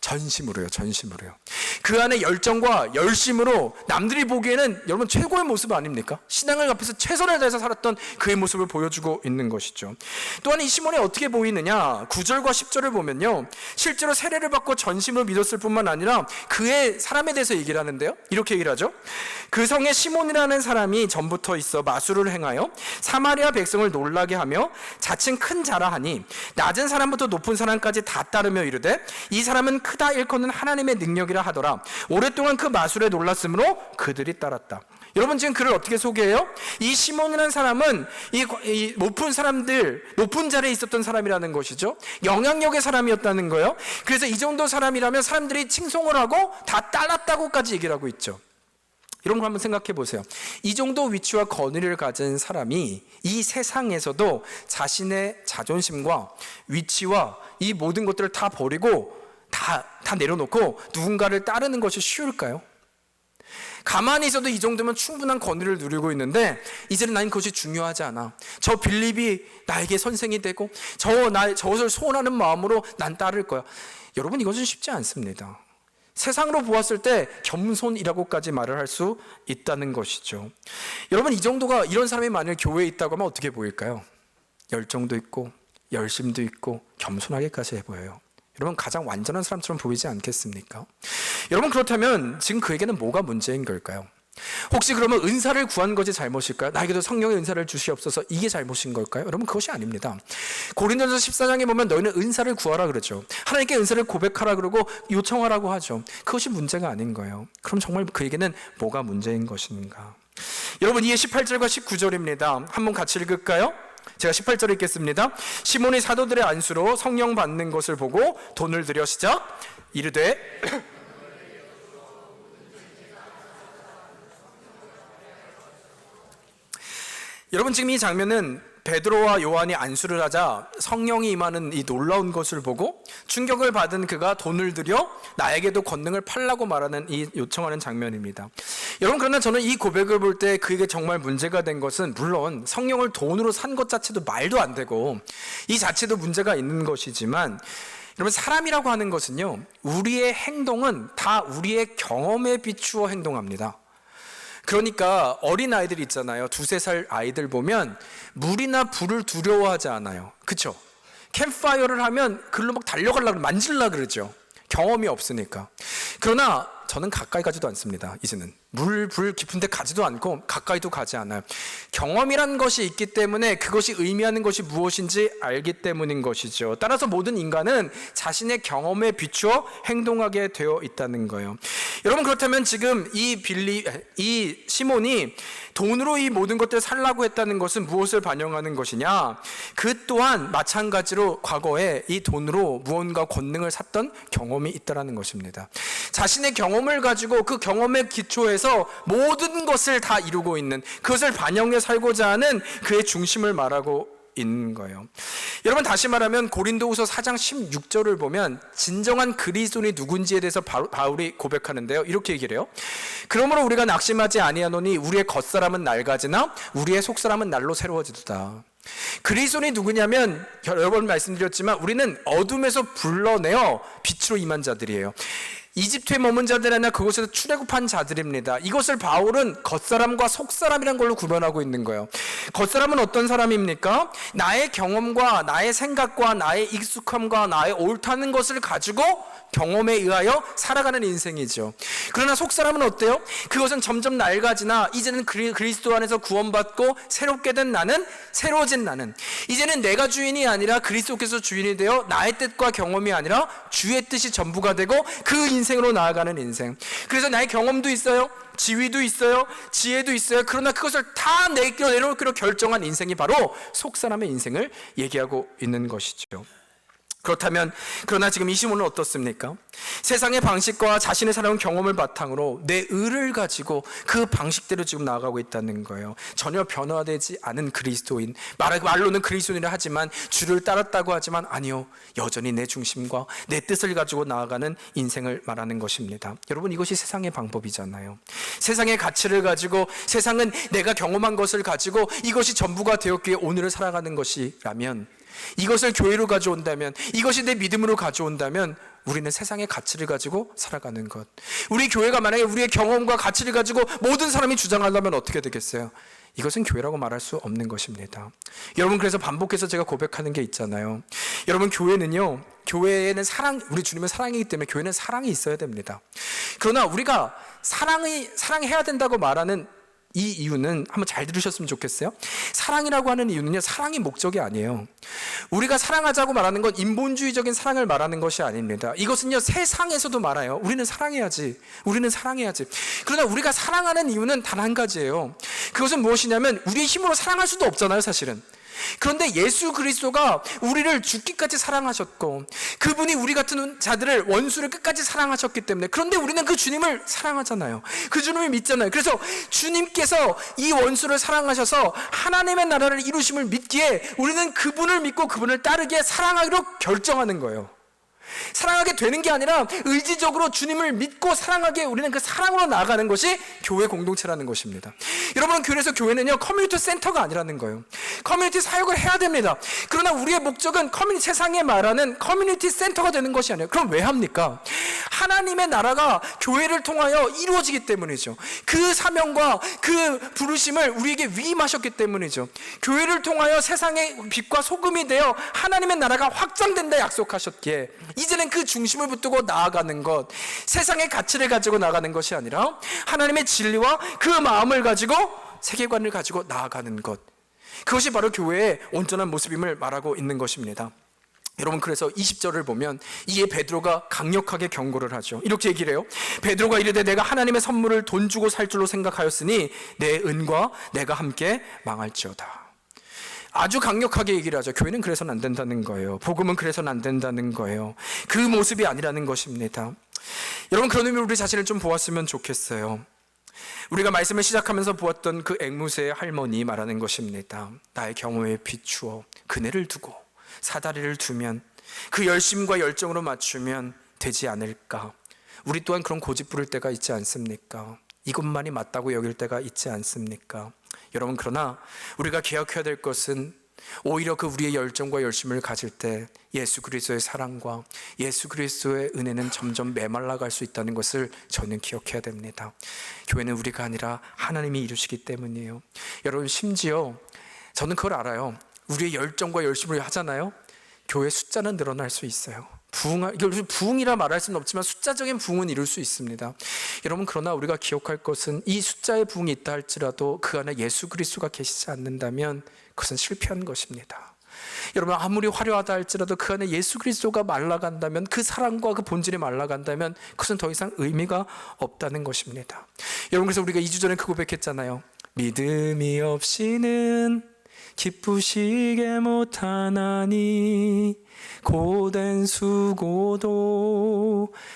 A: 전심으로요. 전심으로요. 그 안에 열정과 열심으로 남들이 보기에는 여러분 최고의 모습 아닙니까? 신앙을 앞에서 최선을 다해서 살았던 그의 모습을 보여주고 있는 것이죠. 또한 이 시몬이 어떻게 보이느냐, 9절과 10절을 보면요, 실제로 세례를 받고 전심으로 믿었을 뿐만 아니라 그의 사람에 대해서 얘기를 하는데요, 이렇게 얘기를 하죠. 그 성에 시몬이라는 사람이 전부터 있어 마술을 행하여 사마리아 백성을 놀라게 하며 자칭 큰 자라 하니 낮은 사람부터 높은 사람까지 다 따르며 이르되 이 사람은 크다 일컫는 하나님의 능력이라 하더라. 오랫동안 그 마술에 놀랐으므로 그들이 따랐다. 여러분, 지금 그를 어떻게 소개해요? 이 시몬이라는 사람은 이 높은 사람들, 높은 자리에 있었던 사람이라는 것이죠. 영향력의 사람이었다는 거예요. 그래서 이 정도 사람이라면 사람들이 칭송을 하고 다 따랐다고까지 얘기를 하고 있죠. 이런 거 한번 생각해 보세요. 이 정도 위치와 권위를 가진 사람이 이 세상에서도 자신의 자존심과 위치와 이 모든 것들을 다 버리고 다 내려놓고 누군가를 따르는 것이 쉬울까요? 가만히 있어도 이 정도면 충분한 권위를 누리고 있는데 이제는 난 그것이 중요하지 않아. 저 빌립이 나에게 선생이 되고 저것을 소원하는 마음으로 난 따를 거야. 여러분, 이것은 쉽지 않습니다. 세상으로 보았을 때 겸손이라고까지 말을 할 수 있다는 것이죠. 여러분, 이런 사람이 만약 교회에 있다고 하면 어떻게 보일까요? 열정도 있고 열심도 있고 겸손하게까지 해 보여요. 여러분, 가장 완전한 사람처럼 보이지 않겠습니까? 여러분, 그렇다면 지금 그에게는 뭐가 문제인 걸까요? 혹시 그러면 은사를 구한 것이 잘못일까요? 나에게도 성령의 은사를 주시옵소서, 이게 잘못인 걸까요? 여러분, 그것이 아닙니다. 고린도전서 14장에 보면 너희는 은사를 구하라 그러죠. 하나님께 은사를 고백하라 그러고 요청하라고 하죠. 그것이 문제가 아닌 거예요. 그럼 정말 그에게는 뭐가 문제인 것인가? 여러분, 이에 18절과 19절입니다. 한번 같이 읽을까요? 제가 18절 읽겠습니다. 시몬이 사도들의 안수로 성령 받는 것을 보고 돈을 들여 시작 이르되 여러분, 지금 이 장면은 베드로와 요한이 안수를 하자 성령이 임하는 이 놀라운 것을 보고 충격을 받은 그가 돈을 들여 나에게도 권능을 팔라고 말하는 이 요청하는 장면입니다. 여러분, 그러나 저는 이 고백을 볼 때 그에게 정말 문제가 된 것은, 물론 성령을 돈으로 산 것 자체도 말도 안 되고 이 자체도 문제가 있는 것이지만, 여러분, 사람이라고 하는 것은요, 우리의 행동은 다 우리의 경험에 비추어 행동합니다. 그러니까 어린아이들 있잖아요. 2-3살 아이들 보면 물이나 불을 두려워하지 않아요. 그쵸? 캠프파이어를 하면 글로 막 달려가려고 만질라 그러죠. 경험이 없으니까. 그러나 저는 가까이 가지도 않습니다. 이제는 불 깊은 데 가지도 않고 가까이도 가지 않아요. 경험이란 것이 있기 때문에 그것이 의미하는 것이 무엇인지 알기 때문인 것이죠. 따라서 모든 인간은 자신의 경험에 비추어 행동하게 되어 있다는 거예요. 여러분, 그렇다면 지금 이 시몬이 돈으로 이 모든 것들을 살라고 했다는 것은 무엇을 반영하는 것이냐? 그 또한 마찬가지로 과거에 이 돈으로 무언가 권능을 샀던 경험이 있다는 것입니다. 자신의 경험을 가지고 그 경험에 기초해서 모든 것을 다 이루고 있는, 그것을 반영해 살고자 하는 그의 중심을 말하고 있는 거예요. 여러분, 다시 말하면 고린도후서 4장 16절을 보면 진정한 그리스도인이 누군지에 대해서 바울이 고백하는데요, 이렇게 얘기를 해요. 그러므로 우리가 낙심하지 아니하노니 우리의 겉사람은 낡아지나 우리의 속사람은 날로 새로워지도다. 그리스도인이 누구냐면, 여러 번 말씀드렸지만 우리는 어둠에서 불러내어 빛으로 임한 자들이에요. 이집트에 머문 자들 아니라 그곳에서 출애굽한 자들입니다. 이것을 바울은 겉사람과 속사람이라는 걸로 구분하고 있는 거예요. 겉사람은 어떤 사람입니까? 나의 경험과 나의 생각과 나의 익숙함과 나의 옳다는 것을 가지고 경험에 의하여 살아가는 인생이죠. 그러나 속사람은 어때요? 그것은 점점 낡아지나 이제는 그리스도 안에서 구원받고 새롭게 된 나는, 새로워진 나는, 이제는 내가 주인이 아니라 그리스도께서 주인이 되어 나의 뜻과 경험이 아니라 주의 뜻이 전부가 되고 그 인생으로 나아가는 인생. 그래서 나의 경험도 있어요, 지위도 있어요, 지혜도 있어요. 그러나 그것을 다 내려놓기로 결정한 인생이 바로 속사람의 인생을 얘기하고 있는 것이죠. 그렇다면, 그러나 지금 이 시몬은 어떻습니까? 세상의 방식과 자신의 살아온 경험을 바탕으로 내 의를 가지고 그 방식대로 지금 나아가고 있다는 거예요. 전혀 변화되지 않은 그리스도인, 말로는 그리스도인이라 하지만, 주를 따랐다고 하지만 아니요, 여전히 내 중심과 내 뜻을 가지고 나아가는 인생을 말하는 것입니다. 여러분, 이것이 세상의 방법이잖아요. 세상의 가치를 가지고, 세상은 내가 경험한 것을 가지고 이것이 전부가 되었기에 오늘을 살아가는 것이라면, 이것을 교회로 가져온다면, 이것이 내 믿음으로 가져온다면 우리는 세상의 가치를 가지고 살아가는 것. 우리 교회가 만약에 우리의 경험과 가치를 가지고 모든 사람이 주장하려면 어떻게 되겠어요? 이것은 교회라고 말할 수 없는 것입니다. 여러분, 그래서 반복해서 제가 고백하는 게 있잖아요. 여러분, 교회는요, 교회에는 우리 주님은 사랑이기 때문에 교회는 사랑이 있어야 됩니다. 그러나 우리가 사랑해야 된다고 말하는 이 이유는 한번 잘 들으셨으면 좋겠어요. 사랑이라고 하는 이유는요, 사랑이 목적이 아니에요. 우리가 사랑하자고 말하는 건 인본주의적인 사랑을 말하는 것이 아닙니다. 이것은요, 세상에서도 말아요. 우리는 사랑해야지. 그러나 우리가 사랑하는 이유는 단 한 가지예요. 그것은 무엇이냐면, 우리의 힘으로 사랑할 수도 없잖아요, 사실은. 그런데 예수 그리스도가 우리를 죽기까지 사랑하셨고, 그분이 우리 같은 자들을, 원수를 끝까지 사랑하셨기 때문에, 그런데 우리는 그 주님을 사랑하잖아요. 그 주님을 믿잖아요. 그래서 주님께서 이 원수를 사랑하셔서 하나님의 나라를 이루심을 믿기에 우리는 그분을 믿고 그분을 따르기에 사랑하기로 결정하는 거예요. 사랑하게 되는 게 아니라 의지적으로 주님을 믿고 사랑하기에 우리는 그 사랑으로 나아가는 것이 교회 공동체라는 것입니다. 여러분, 그래서 교회는요, 커뮤니티 센터가 아니라는 거예요. 커뮤니티 사역을 해야 됩니다. 그러나 우리의 목적은 세상에 말하는 커뮤니티 센터가 되는 것이 아니에요. 그럼 왜 합니까? 하나님의 나라가 교회를 통하여 이루어지기 때문이죠. 그 사명과 그 부르심을 우리에게 위임하셨기 때문이죠. 교회를 통하여 세상의 빛과 소금이 되어 하나님의 나라가 확장된다 약속하셨기에 이제는 그 중심을 붙들고 나아가는 것, 세상의 가치를 가지고 나아가는 것이 아니라 하나님의 진리와 그 마음을 가지고, 세계관을 가지고 나아가는 것, 그것이 바로 교회의 온전한 모습임을 말하고 있는 것입니다. 여러분, 그래서 20절을 보면 이에 베드로가 강력하게 경고를 하죠. 이렇게 얘기를 해요. 베드로가 이르되 내가 하나님의 선물을 돈 주고 살 줄로 생각하였으니 내 은과 내가 함께 망할지어다. 아주 강력하게 얘기를 하죠. 교회는 그래서는 안 된다는 거예요. 복음은 그래서는 안 된다는 거예요. 그 모습이 아니라는 것입니다. 여러분, 그런 의미로 우리 자신을 좀 보았으면 좋겠어요. 우리가 말씀을 시작하면서 보았던 그 앵무새의 할머니 말하는 것입니다. 나의 경험에 비추어 그네를 두고 사다리를 두면 그 열심과 열정으로 맞추면 되지 않을까. 우리 또한 그런 고집 부릴 때가 있지 않습니까? 이것만이 맞다고 여길 때가 있지 않습니까? 여러분, 그러나 우리가 기억해야 될 것은 오히려 그 우리의 열정과 열심을 가질 때 예수 그리스도의 사랑과 예수 그리스도의 은혜는 점점 메말라갈 수 있다는 것을 저는 기억해야 됩니다. 교회는 우리가 아니라 하나님이 이루시기 때문이에요. 여러분, 심지어 저는 그걸 알아요. 우리의 열정과 열심을 하잖아요. 교회 숫자는 늘어날 수 있어요. 부흥이라 말할 수는 없지만 숫자적인 부흥은 이룰 수 있습니다. 여러분, 그러나 우리가 기억할 것은 이 숫자의 부흥이 있다 할지라도 그 안에 예수 그리스도가 계시지 않는다면 그것은 실패한 것입니다. 여러분, 아무리 화려하다 할지라도 그 안에 예수 그리스도가 말라간다면, 그 사랑과 그 본질이 말라간다면 그것은 더 이상 의미가 없다는 것입니다. 여러분, 그래서 우리가 2주 전에 그 고백했잖아요. 믿음이 없이는 기쁘시게 못하나니 고된 수고도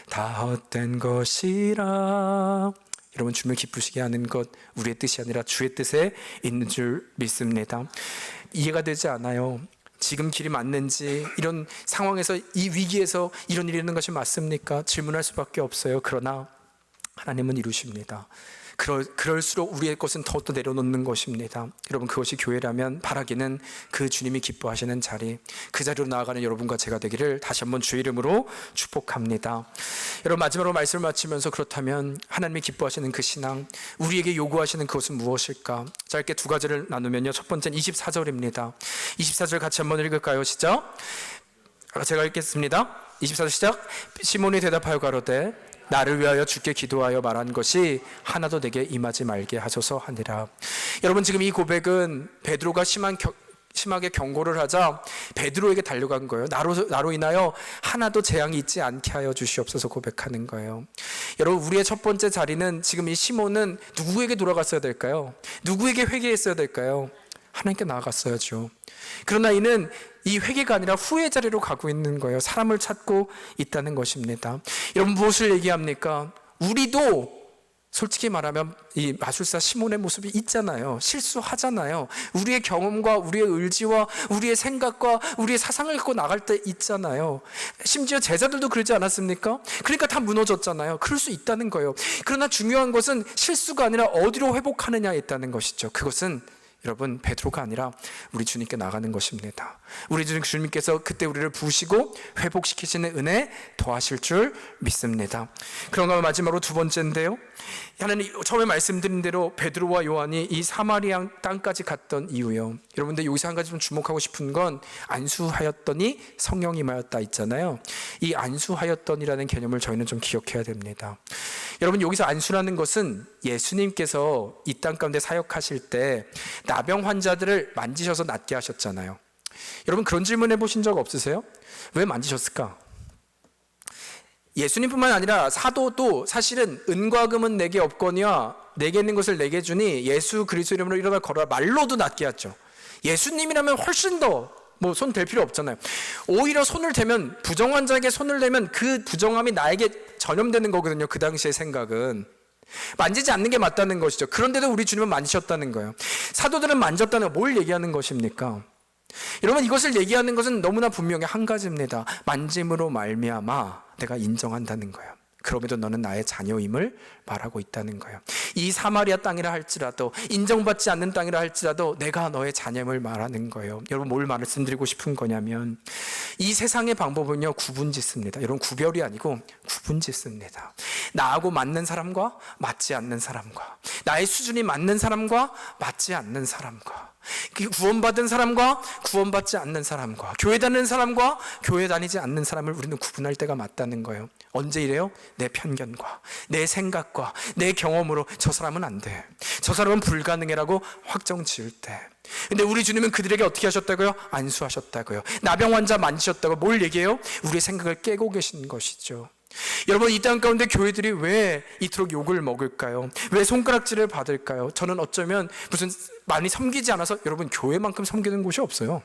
A: 다 헛된 것이라. 여러분, 주님을 기쁘시게 하는 것 우리의 뜻이 아니라 주의 뜻에 있는 줄 믿습니다. 이해가 되지 않아요. 지금 길이 맞는지, 이런 상황에서, 이 위기에서 이런 일이 있는 것이 맞습니까? 질문할 수밖에 없어요. 그러나 하나님은 이루십니다. 그럴수록 우리의 것은 더욱더 내려놓는 것입니다. 여러분, 그것이 교회라면 바라기는 그 주님이 기뻐하시는 자리, 그 자리로 나아가는 여러분과 제가 되기를 다시 한번 주의 이름으로 축복합니다. 여러분, 마지막으로 말씀을 마치면서, 그렇다면 하나님이 기뻐하시는 그 신앙, 우리에게 요구하시는 그것은 무엇일까? 짧게 두 가지를 나누면요, 첫 번째는 24절입니다 24절 같이 한번 읽을까요? 시작. 제가 읽겠습니다. 24절 시작. 시몬이 대답하여 가로되 나를 위하여 주께 기도하여 말한 것이 하나도 내게 임하지 말게 하소서 하니라. 여러분, 지금 이 고백은 베드로가 심하게 경고를 하자 베드로에게 달려간 거예요. 나로 인하여 하나도 재앙이 있지 않게 하여 주시옵소서 고백하는 거예요. 여러분, 우리의 첫 번째 자리는, 지금 이 시몬은 누구에게 돌아갔어야 될까요? 누구에게 회개했어야 될까요? 하나님께 나아갔어야죠. 그러나 이는 이 회개가 아니라 후회 자리로 가고 있는 거예요. 사람을 찾고 있다는 것입니다. 여러분, 무엇을 얘기합니까? 우리도 솔직히 말하면 이 마술사 시몬의 모습이 있잖아요. 실수하잖아요. 우리의 경험과 우리의 의지와 우리의 생각과 우리의 사상을 갖고 나갈 때 있잖아요. 심지어 제자들도 그러지 않았습니까? 그러니까 다 무너졌잖아요. 그럴 수 있다는 거예요. 그러나 중요한 것은 실수가 아니라 어디로 회복하느냐에 있다는 것이죠. 그것은 여러분, 베드로가 아니라 우리 주님께 나가는 것입니다. 우리 주님께서 그때 우리를 부으시고 회복시키시는 은혜 더하실 줄 믿습니다. 그런가 마지막으로 두 번째인데요, 하나님 처음에 말씀드린 대로 베드로와 요한이 이 사마리아 땅까지 갔던 이유요. 여러분들 여기서 한 가지 좀 주목하고 싶은 건 안수하였더니 성령이 임하였다 있잖아요. 이 안수하였더니라는 개념을 저희는 좀 기억해야 됩니다. 여러분, 여기서 안수라는 것은 예수님께서 이 땅 가운데 사역하실 때 나병 환자들을 만지셔서 낫게 하셨잖아요. 여러분, 그런 질문 해보신 적 없으세요? 왜 만지셨을까? 예수님뿐만 아니라 사도도 사실은 은과 금은 내게 없거니와 내게 있는 것을 내게 주니 예수 그리스도 이름으로 일어나 걸어라 말로도 낫게 하죠. 예수님이라면 훨씬 더 손 댈 필요 없잖아요. 오히려 손을 대면, 부정 환자에게 손을 대면 그 부정함이 나에게 전염되는 거거든요. 그 당시의 생각은 만지지 않는 게 맞다는 것이죠. 그런데도 우리 주님은 만지셨다는 거예요. 사도들은 만졌다는 거, 뭘 얘기하는 것입니까? 여러분, 이것을 얘기하는 것은 너무나 분명히 한 가지입니다. 만짐으로 말미암아 내가 인정한다는 거예요. 그럼에도 너는 나의 자녀임을 말하고 있다는 거예요. 이 사마리아 땅이라 할지라도, 인정받지 않는 땅이라 할지라도 내가 너의 자녀임을 말하는 거예요. 여러분, 뭘 말씀드리고 싶은 거냐면, 이 세상의 방법은요, 구분짓습니다. 여러분, 구별이 아니고 구분짓습니다. 나하고 맞는 사람과 맞지 않는 사람과, 나의 수준이 맞는 사람과 맞지 않는 사람과, 구원받은 사람과 구원받지 않는 사람과, 교회 다니는 사람과 교회 다니지 않는 사람을 우리는 구분할 때가 맞다는 거예요. 언제 이래요? 내 편견과 내 생각과 내 경험으로 저 사람은 안 돼, 저 사람은 불가능해라고 확정 지을 때. 근데 우리 주님은 그들에게 어떻게 하셨다고요? 안수하셨다고요. 나병 환자 만지셨다고. 뭘 얘기해요? 우리의 생각을 깨고 계신 것이죠. 여러분, 이 땅 가운데 교회들이 왜 이토록 욕을 먹을까요? 왜 손가락질을 받을까요? 저는 어쩌면 무슨 많이 섬기지 않아서, 여러분, 교회만큼 섬기는 곳이 없어요.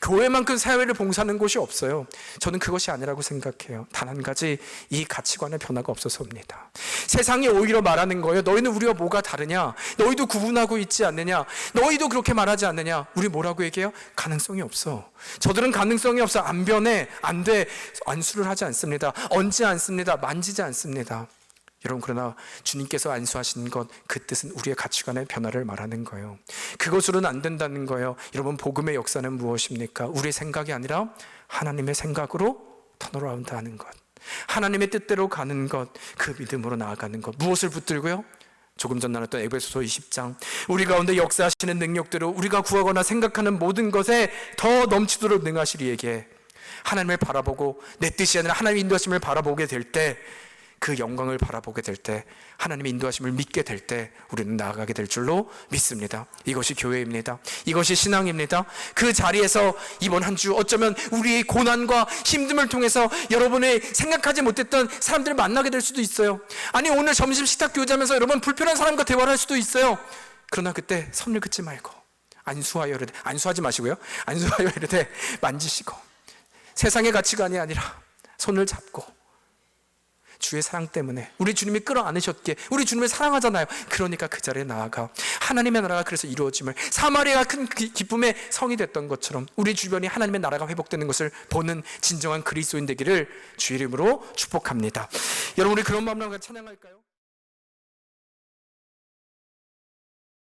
A: 교회만큼 사회를 봉사하는 곳이 없어요. 저는 그것이 아니라고 생각해요. 단 한 가지, 이 가치관의 변화가 없어서입니다. 세상이 오히려 말하는 거예요. 너희는 우리와 뭐가 다르냐? 너희도 구분하고 있지 않느냐? 너희도 그렇게 말하지 않느냐? 우리 뭐라고 얘기해요? 가능성이 없어. 저들은 가능성이 없어. 안 변해, 안 돼. 안수를 하지 않습니다. 얹지 않습니다. 만지지 않습니다. 여러분, 그러나 주님께서 안수하신 것, 그 뜻은 우리의 가치관의 변화를 말하는 거예요. 그것으로는 안 된다는 거예요. 여러분, 복음의 역사는 무엇입니까? 우리의 생각이 아니라 하나님의 생각으로 턴어라운드 하는 것, 하나님의 뜻대로 가는 것, 그 믿음으로 나아가는 것. 무엇을 붙들고요? 조금 전 나눴던 에베소서 20장, 우리 가운데 역사하시는 능력대로 우리가 구하거나 생각하는 모든 것에 더 넘치도록 능하시리 에게 하나님을 바라보고 내 뜻이 아니라 하나님의 인도하심을 바라보게 될 때, 그 영광을 바라보게 될 때, 하나님의 인도하심을 믿게 될 때 우리는 나아가게 될 줄로 믿습니다. 이것이 교회입니다. 이것이 신앙입니다. 그 자리에서 이번 한 주 어쩌면 우리의 고난과 힘듦을 통해서 여러분의 생각하지 못했던 사람들을 만나게 될 수도 있어요. 아니, 오늘 점심 식탁 교제하면서 여러분 불편한 사람과 대화를 할 수도 있어요. 그러나 그때 선을 긋지 말고 안수하여 이르되, 안수하지 마시고요, 안수하여 이르되 만지시고, 세상의 가치관이 아니라 손을 잡고 주의 사랑 때문에, 우리 주님이 끌어안으셨기에, 우리 주님을 사랑하잖아요. 그러니까 그 자리에 나아가 하나님의 나라가 그래서 이루어짐을, 사마리아가 큰 기쁨의 성이 됐던 것처럼 우리 주변이 하나님의 나라가 회복되는 것을 보는 진정한 그리스도인 되기를 주의 이름으로 축복합니다. 여러분, 우리 그런 마음으로 찬양할까요?